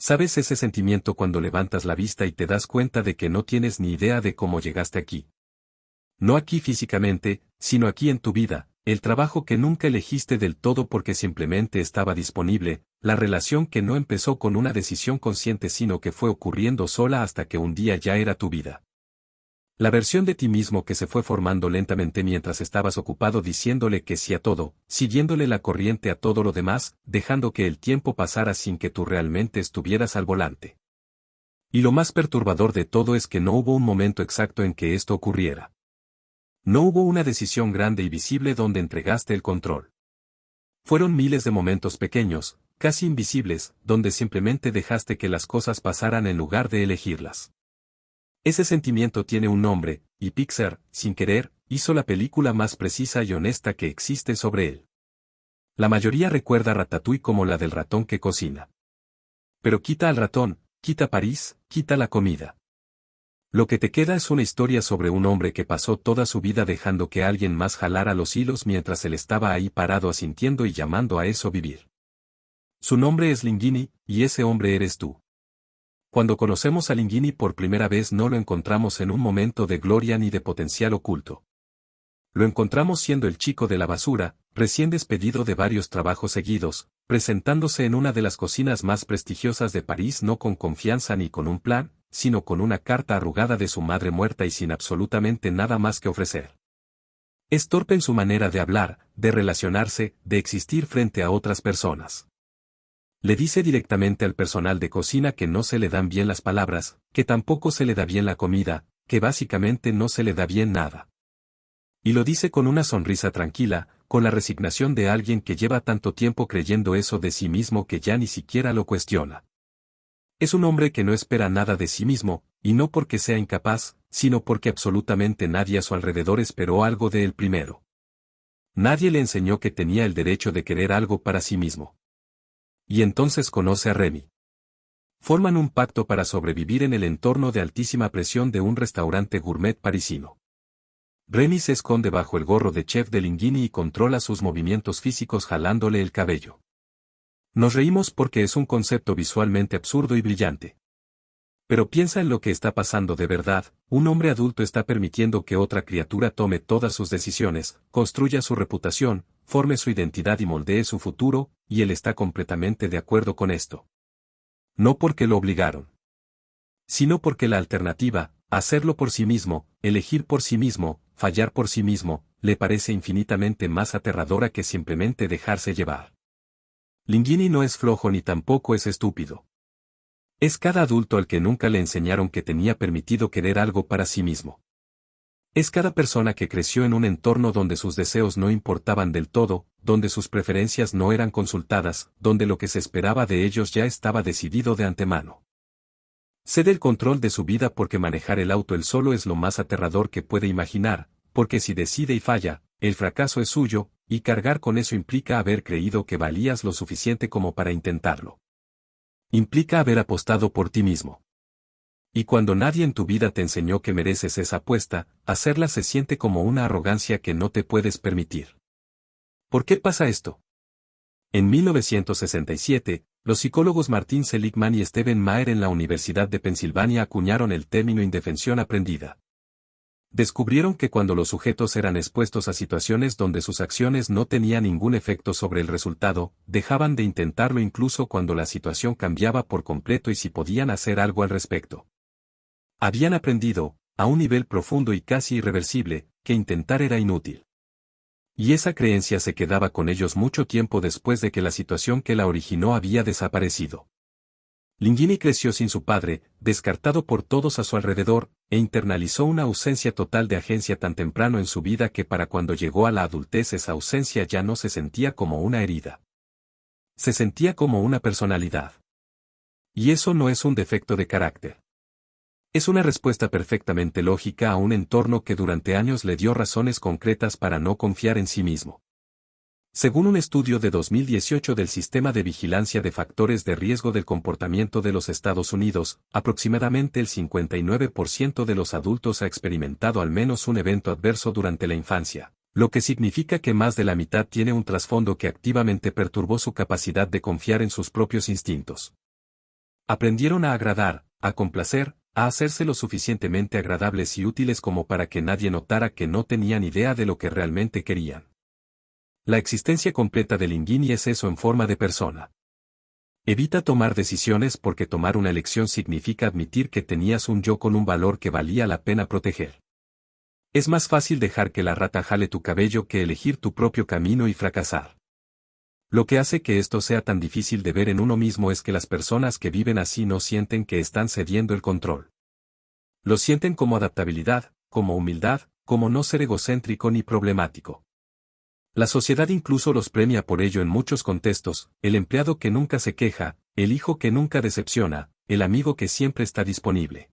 ¿Sabes ese sentimiento cuando levantas la vista y te das cuenta de que no tienes ni idea de cómo llegaste aquí? No aquí físicamente, sino aquí en tu vida, el trabajo que nunca elegiste del todo porque simplemente estaba disponible, la relación que no empezó con una decisión consciente sino que fue ocurriendo sola hasta que un día ya era tu vida. La versión de ti mismo que se fue formando lentamente mientras estabas ocupado diciéndole que sí a todo, siguiéndole la corriente a todo lo demás, dejando que el tiempo pasara sin que tú realmente estuvieras al volante. Y lo más perturbador de todo es que no hubo un momento exacto en que esto ocurriera. No hubo una decisión grande y visible donde entregaste el control. Fueron miles de momentos pequeños, casi invisibles, donde simplemente dejaste que las cosas pasaran en lugar de elegirlas. Ese sentimiento tiene un nombre, y Pixar, sin querer, hizo la película más precisa y honesta que existe sobre él. La mayoría recuerda Ratatouille como la del ratón que cocina. Pero quita al ratón, quita París, quita la comida. Lo que te queda es una historia sobre un hombre que pasó toda su vida dejando que alguien más jalara los hilos mientras él estaba ahí parado asintiendo y llamando a eso vivir. Su nombre es Linguini, y ese hombre eres tú. Cuando conocemos a Linguini por primera vez no lo encontramos en un momento de gloria ni de potencial oculto. Lo encontramos siendo el chico de la basura, recién despedido de varios trabajos seguidos, presentándose en una de las cocinas más prestigiosas de París no con confianza ni con un plan, sino con una carta arrugada de su madre muerta y sin absolutamente nada más que ofrecer. Es torpe en su manera de hablar, de relacionarse, de existir frente a otras personas. Le dice directamente al personal de cocina que no se le dan bien las palabras, que tampoco se le da bien la comida, que básicamente no se le da bien nada. Y lo dice con una sonrisa tranquila, con la resignación de alguien que lleva tanto tiempo creyendo eso de sí mismo que ya ni siquiera lo cuestiona. Es un hombre que no espera nada de sí mismo, y no porque sea incapaz, sino porque absolutamente nadie a su alrededor esperó algo de él primero. Nadie le enseñó que tenía el derecho de querer algo para sí mismo. Y entonces conoce a Remy. Forman un pacto para sobrevivir en el entorno de altísima presión de un restaurante gourmet parisino. Remy se esconde bajo el gorro de chef de Linguini y controla sus movimientos físicos jalándole el cabello. Nos reímos porque es un concepto visualmente absurdo y brillante. Pero piensa en lo que está pasando de verdad, un hombre adulto está permitiendo que otra criatura tome todas sus decisiones, construya su reputación, forme su identidad y moldee su futuro, y él está completamente de acuerdo con esto. No porque lo obligaron, sino porque la alternativa, hacerlo por sí mismo, elegir por sí mismo, fallar por sí mismo, le parece infinitamente más aterradora que simplemente dejarse llevar. Linguini no es flojo ni tampoco es estúpido. Es cada adulto al que nunca le enseñaron que tenía permitido querer algo para sí mismo. Es cada persona que creció en un entorno donde sus deseos no importaban del todo, donde sus preferencias no eran consultadas, donde lo que se esperaba de ellos ya estaba decidido de antemano. Cede el control de su vida porque manejar el auto él solo es lo más aterrador que puede imaginar, porque si decide y falla, el fracaso es suyo, y cargar con eso implica haber creído que valías lo suficiente como para intentarlo. Implica haber apostado por ti mismo. Y cuando nadie en tu vida te enseñó que mereces esa apuesta, hacerla se siente como una arrogancia que no te puedes permitir. ¿Por qué pasa esto? En 1967, los psicólogos Martin Seligman y Stephen Mayer en la Universidad de Pensilvania acuñaron el término indefensión aprendida. Descubrieron que cuando los sujetos eran expuestos a situaciones donde sus acciones no tenían ningún efecto sobre el resultado, dejaban de intentarlo incluso cuando la situación cambiaba por completo y si podían hacer algo al respecto. Habían aprendido, a un nivel profundo y casi irreversible, que intentar era inútil. Y esa creencia se quedaba con ellos mucho tiempo después de que la situación que la originó había desaparecido. Linguini creció sin su padre, descartado por todos a su alrededor, e internalizó una ausencia total de agencia tan temprano en su vida que para cuando llegó a la adultez esa ausencia ya no se sentía como una herida. Se sentía como una personalidad. Y eso no es un defecto de carácter. Es una respuesta perfectamente lógica a un entorno que durante años le dio razones concretas para no confiar en sí mismo. Según un estudio de 2018 del Sistema de Vigilancia de Factores de Riesgo del Comportamiento de los Estados Unidos, aproximadamente el 59% de los adultos ha experimentado al menos un evento adverso durante la infancia, lo que significa que más de la mitad tiene un trasfondo que activamente perturbó su capacidad de confiar en sus propios instintos. Aprendieron a agradar, a complacer, a hacerse lo suficientemente agradables y útiles como para que nadie notara que no tenían idea de lo que realmente querían. La existencia completa de Linguini es eso en forma de persona. Evita tomar decisiones porque tomar una elección significa admitir que tenías un yo con un valor que valía la pena proteger. Es más fácil dejar que la rata jale tu cabello que elegir tu propio camino y fracasar. Lo que hace que esto sea tan difícil de ver en uno mismo es que las personas que viven así no sienten que están cediendo el control. Lo sienten como adaptabilidad, como humildad, como no ser egocéntrico ni problemático. La sociedad incluso los premia por ello en muchos contextos: el empleado que nunca se queja, el hijo que nunca decepciona, el amigo que siempre está disponible.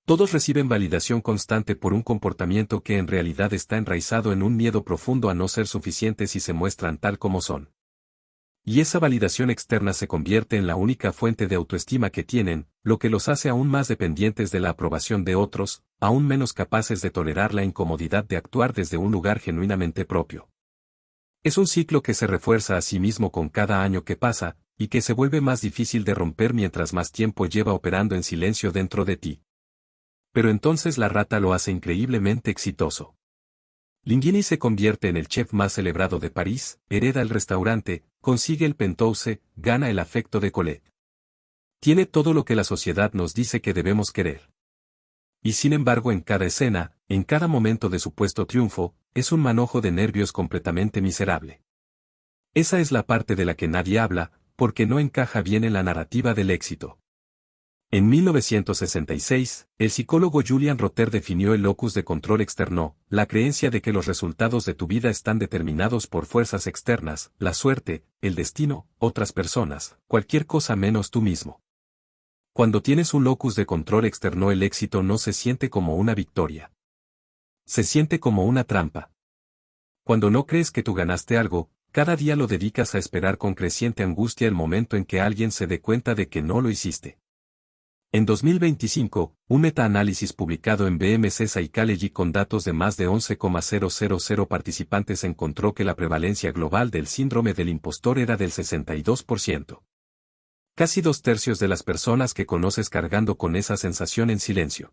Todos reciben validación constante por un comportamiento que en realidad está enraizado en un miedo profundo a no ser suficientes y se muestran tal como son. Y esa validación externa se convierte en la única fuente de autoestima que tienen, lo que los hace aún más dependientes de la aprobación de otros, aún menos capaces de tolerar la incomodidad de actuar desde un lugar genuinamente propio. Es un ciclo que se refuerza a sí mismo con cada año que pasa, y que se vuelve más difícil de romper mientras más tiempo lleva operando en silencio dentro de ti. Pero entonces la rata lo hace increíblemente exitoso. Linguini se convierte en el chef más celebrado de París, hereda el restaurante, consigue el penthouse, gana el afecto de Colette. Tiene todo lo que la sociedad nos dice que debemos querer. Y sin embargo en cada escena, en cada momento de supuesto triunfo, es un manojo de nervios completamente miserable. Esa es la parte de la que nadie habla, porque no encaja bien en la narrativa del éxito. En 1966, el psicólogo Julian Rotter definió el locus de control externo, la creencia de que los resultados de tu vida están determinados por fuerzas externas, la suerte, el destino, otras personas, cualquier cosa menos tú mismo. Cuando tienes un locus de control externo, el éxito no se siente como una victoria. Se siente como una trampa. Cuando no crees que tú ganaste algo, cada día lo dedicas a esperar con creciente angustia el momento en que alguien se dé cuenta de que no lo hiciste. En 2025, un metaanálisis publicado en BMC Psychology con datos de más de 11,000 participantes encontró que la prevalencia global del síndrome del impostor era del 62%. Casi 2/3 de las personas que conoces cargando con esa sensación en silencio.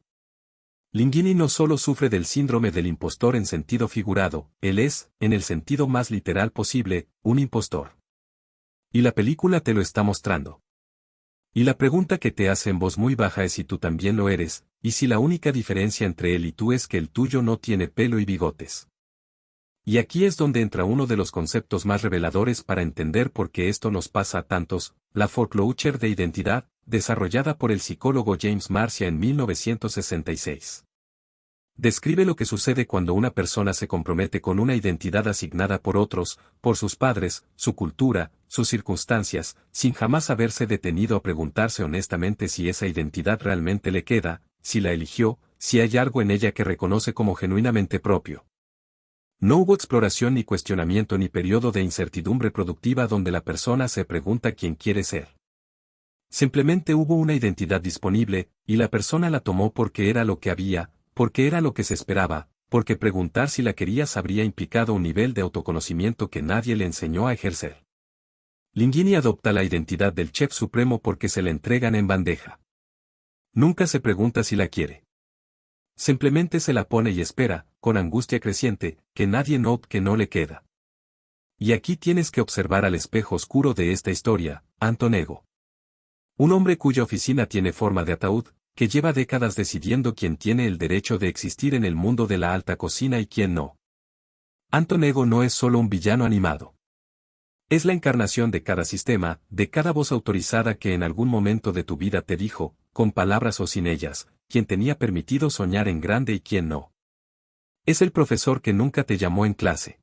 Linguini no solo sufre del síndrome del impostor en sentido figurado, él es, en el sentido más literal posible, un impostor. Y la película te lo está mostrando. Y la pregunta que te hace en voz muy baja es si tú también lo eres, y si la única diferencia entre él y tú es que el tuyo no tiene pelo y bigotes. Y aquí es donde entra uno de los conceptos más reveladores para entender por qué esto nos pasa a tantos: la foreclosure de identidad, desarrollada por el psicólogo James Marcia en 1966. Describe lo que sucede cuando una persona se compromete con una identidad asignada por otros, por sus padres, su cultura, sus circunstancias, sin jamás haberse detenido a preguntarse honestamente si esa identidad realmente le queda, si la eligió, si hay algo en ella que reconoce como genuinamente propio. No hubo exploración ni cuestionamiento ni periodo de incertidumbre productiva donde la persona se pregunta quién quiere ser. Simplemente hubo una identidad disponible, y la persona la tomó porque era lo que había, porque era lo que se esperaba, porque preguntar si la querías habría implicado un nivel de autoconocimiento que nadie le enseñó a ejercer. Linguini adopta la identidad del chef supremo porque se le entregan en bandeja. Nunca se pregunta si la quiere. Simplemente se la pone y espera, con angustia creciente, que nadie note que no le queda. Y aquí tienes que observar al espejo oscuro de esta historia, Antonego. Un hombre cuya oficina tiene forma de ataúd, que lleva décadas decidiendo quién tiene el derecho de existir en el mundo de la alta cocina y quién no. Antonego no es solo un villano animado. Es la encarnación de cada sistema, de cada voz autorizada que en algún momento de tu vida te dijo, con palabras o sin ellas, quién tenía permitido soñar en grande y quién no. Es el profesor que nunca te llamó en clase.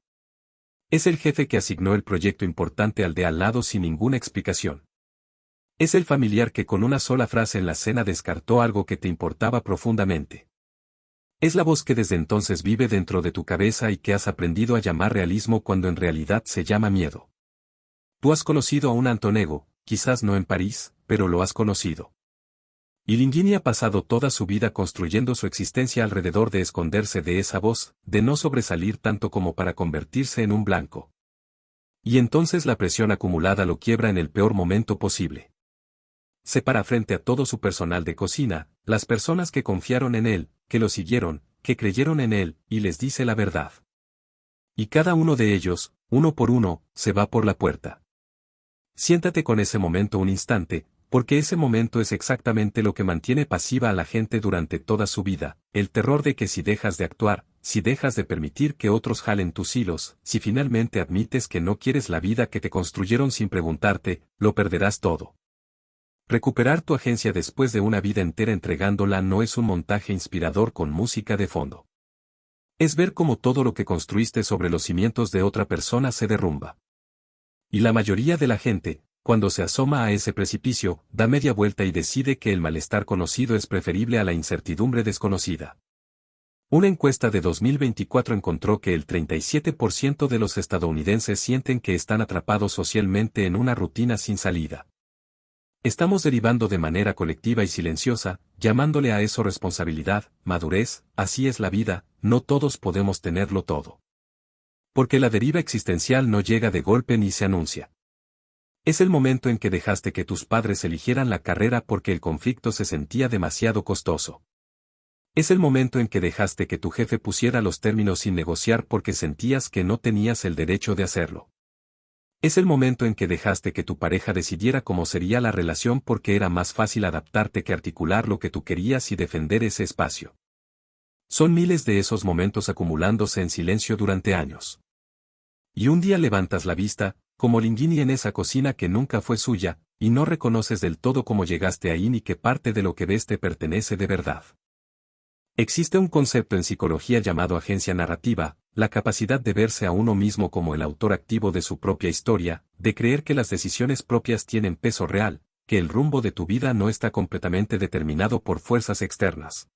Es el jefe que asignó el proyecto importante al de al lado sin ninguna explicación. Es el familiar que con una sola frase en la cena descartó algo que te importaba profundamente. Es la voz que desde entonces vive dentro de tu cabeza y que has aprendido a llamar realismo cuando en realidad se llama miedo. Tú has conocido a un Antonego, quizás no en París, pero lo has conocido. Y Linguini ha pasado toda su vida construyendo su existencia alrededor de esconderse de esa voz, de no sobresalir tanto como para convertirse en un blanco. Y entonces la presión acumulada lo quiebra en el peor momento posible. se para frente a todo su personal de cocina, las personas que confiaron en él, que lo siguieron, que creyeron en él, y les dice la verdad. Y cada uno de ellos, uno por uno, se va por la puerta. Siéntate con ese momento un instante, porque ese momento es exactamente lo que mantiene pasiva a la gente durante toda su vida, el terror de que si dejas de actuar, si dejas de permitir que otros jalen tus hilos, si finalmente admites que no quieres la vida que te construyeron sin preguntarte, lo perderás todo. Recuperar tu agencia después de una vida entera entregándola no es un montaje inspirador con música de fondo. Es ver cómo todo lo que construiste sobre los cimientos de otra persona se derrumba. Y la mayoría de la gente, cuando se asoma a ese precipicio, da media vuelta y decide que el malestar conocido es preferible a la incertidumbre desconocida. Una encuesta de 2024 encontró que el 37% de los estadounidenses sienten que están atrapados socialmente en una rutina sin salida. Estamos derivando de manera colectiva y silenciosa, llamándole a eso responsabilidad, madurez, así es la vida, no todos podemos tenerlo todo. Porque la deriva existencial no llega de golpe ni se anuncia. Es el momento en que dejaste que tus padres eligieran la carrera porque el conflicto se sentía demasiado costoso. Es el momento en que dejaste que tu jefe pusiera los términos sin negociar porque sentías que no tenías el derecho de hacerlo. Es el momento en que dejaste que tu pareja decidiera cómo sería la relación porque era más fácil adaptarte que articular lo que tú querías y defender ese espacio. Son miles de esos momentos acumulándose en silencio durante años. Y un día levantas la vista, como Linguini en esa cocina que nunca fue suya, y no reconoces del todo cómo llegaste ahí ni qué parte de lo que ves te pertenece de verdad. Existe un concepto en psicología llamado agencia narrativa, la capacidad de verse a uno mismo como el autor activo de su propia historia, de creer que las decisiones propias tienen peso real, que el rumbo de tu vida no está completamente determinado por fuerzas externas.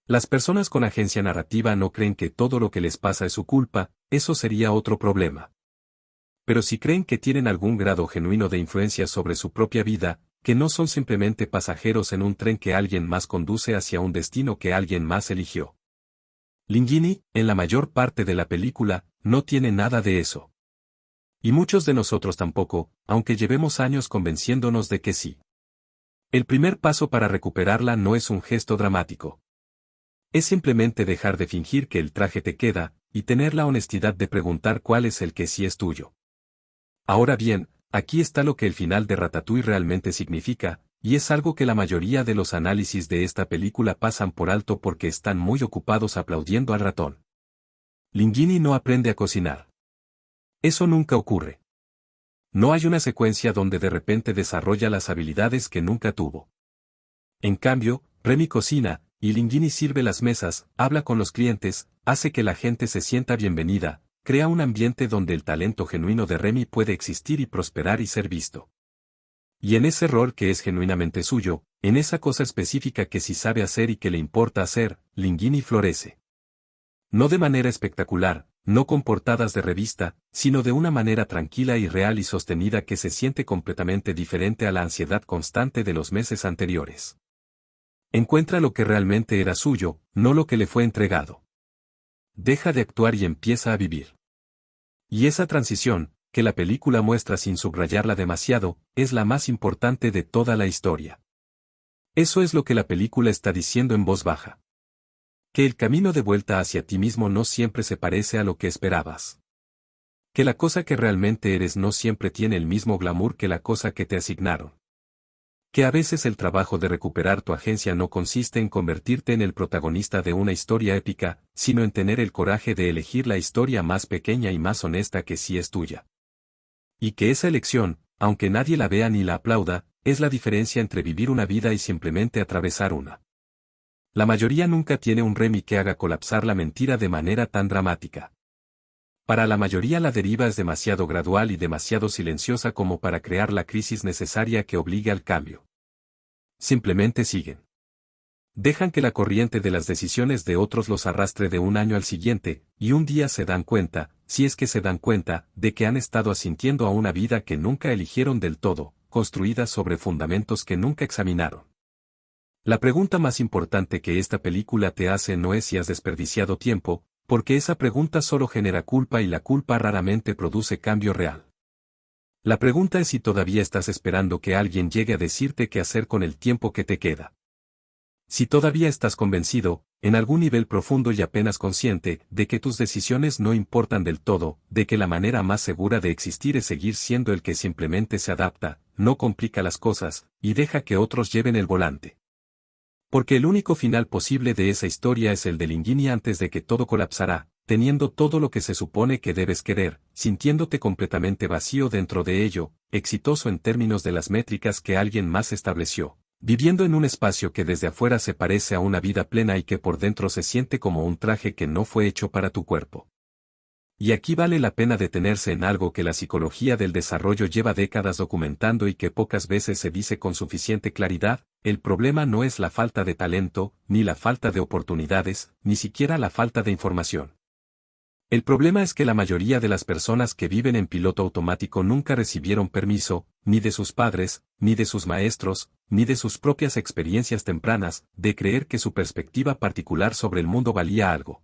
Las personas con agencia narrativa no creen que todo lo que les pasa es su culpa, eso sería otro problema. Pero si creen que tienen algún grado genuino de influencia sobre su propia vida, que no son simplemente pasajeros en un tren que alguien más conduce hacia un destino que alguien más eligió. Linguini, en la mayor parte de la película, no tiene nada de eso. Y muchos de nosotros tampoco, aunque llevemos años convenciéndonos de que sí. El primer paso para recuperarla no es un gesto dramático. Es simplemente dejar de fingir que el traje te queda, y tener la honestidad de preguntar cuál es el que sí es tuyo. Ahora bien, aquí está lo que el final de Ratatouille realmente significa, y es algo que la mayoría de los análisis de esta película pasan por alto porque están muy ocupados aplaudiendo al ratón. Linguini no aprende a cocinar. Eso nunca ocurre. No hay una secuencia donde de repente desarrolla las habilidades que nunca tuvo. En cambio, Remy cocina, y Linguini sirve las mesas, habla con los clientes, hace que la gente se sienta bienvenida, crea un ambiente donde el talento genuino de Remy puede existir y prosperar y ser visto. Y en ese rol que es genuinamente suyo, en esa cosa específica que sí sabe hacer y que le importa hacer, Linguini florece. No de manera espectacular, no con portadas de revista, sino de una manera tranquila y real y sostenida que se siente completamente diferente a la ansiedad constante de los meses anteriores. Encuentra lo que realmente era suyo, no lo que le fue entregado. Deja de actuar y empieza a vivir. Y esa transición, que la película muestra sin subrayarla demasiado, es la más importante de toda la historia. Eso es lo que la película está diciendo en voz baja. Que el camino de vuelta hacia ti mismo no siempre se parece a lo que esperabas. Que la cosa que realmente eres no siempre tiene el mismo glamour que la cosa que te asignaron. Que a veces el trabajo de recuperar tu agencia no consiste en convertirte en el protagonista de una historia épica, sino en tener el coraje de elegir la historia más pequeña y más honesta que sí es tuya. Y que esa elección, aunque nadie la vea ni la aplauda, es la diferencia entre vivir una vida y simplemente atravesar una. La mayoría nunca tiene un Remy que haga colapsar la mentira de manera tan dramática. Para la mayoría la deriva es demasiado gradual y demasiado silenciosa como para crear la crisis necesaria que obligue al cambio. Simplemente siguen. Dejan que la corriente de las decisiones de otros los arrastre de un año al siguiente, y un día se dan cuenta, si es que se dan cuenta, de que han estado asintiendo a una vida que nunca eligieron del todo, construida sobre fundamentos que nunca examinaron. La pregunta más importante que esta película te hace no es si has desperdiciado tiempo, porque esa pregunta solo genera culpa y la culpa raramente produce cambio real. La pregunta es si todavía estás esperando que alguien llegue a decirte qué hacer con el tiempo que te queda. Si todavía estás convencido, en algún nivel profundo y apenas consciente, de que tus decisiones no importan del todo, de que la manera más segura de existir es seguir siendo el que simplemente se adapta, no complica las cosas, y deja que otros lleven el volante. Porque el único final posible de esa historia es el de Linguini antes de que todo colapsará, teniendo todo lo que se supone que debes querer, sintiéndote completamente vacío dentro de ello, exitoso en términos de las métricas que alguien más estableció, viviendo en un espacio que desde afuera se parece a una vida plena y que por dentro se siente como un traje que no fue hecho para tu cuerpo. Y aquí vale la pena detenerse en algo que la psicología del desarrollo lleva décadas documentando y que pocas veces se dice con suficiente claridad: el problema no es la falta de talento, ni la falta de oportunidades, ni siquiera la falta de información. El problema es que la mayoría de las personas que viven en piloto automático nunca recibieron permiso, ni de sus padres, ni de sus maestros, ni de sus propias experiencias tempranas, de creer que su perspectiva particular sobre el mundo valía algo.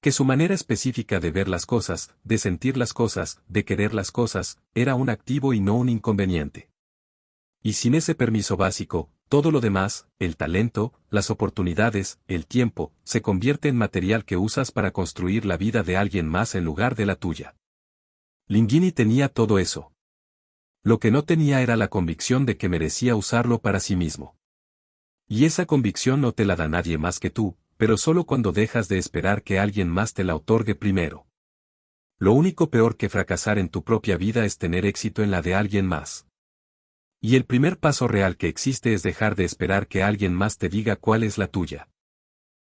Que su manera específica de ver las cosas, de sentir las cosas, de querer las cosas, era un activo y no un inconveniente. Y sin ese permiso básico, todo lo demás, el talento, las oportunidades, el tiempo, se convierte en material que usas para construir la vida de alguien más en lugar de la tuya. Linguini tenía todo eso. Lo que no tenía era la convicción de que merecía usarlo para sí mismo. Y esa convicción no te la da nadie más que tú, pero solo cuando dejas de esperar que alguien más te la otorgue primero. Lo único peor que fracasar en tu propia vida es tener éxito en la de alguien más. Y el primer paso real que existe es dejar de esperar que alguien más te diga cuál es la tuya.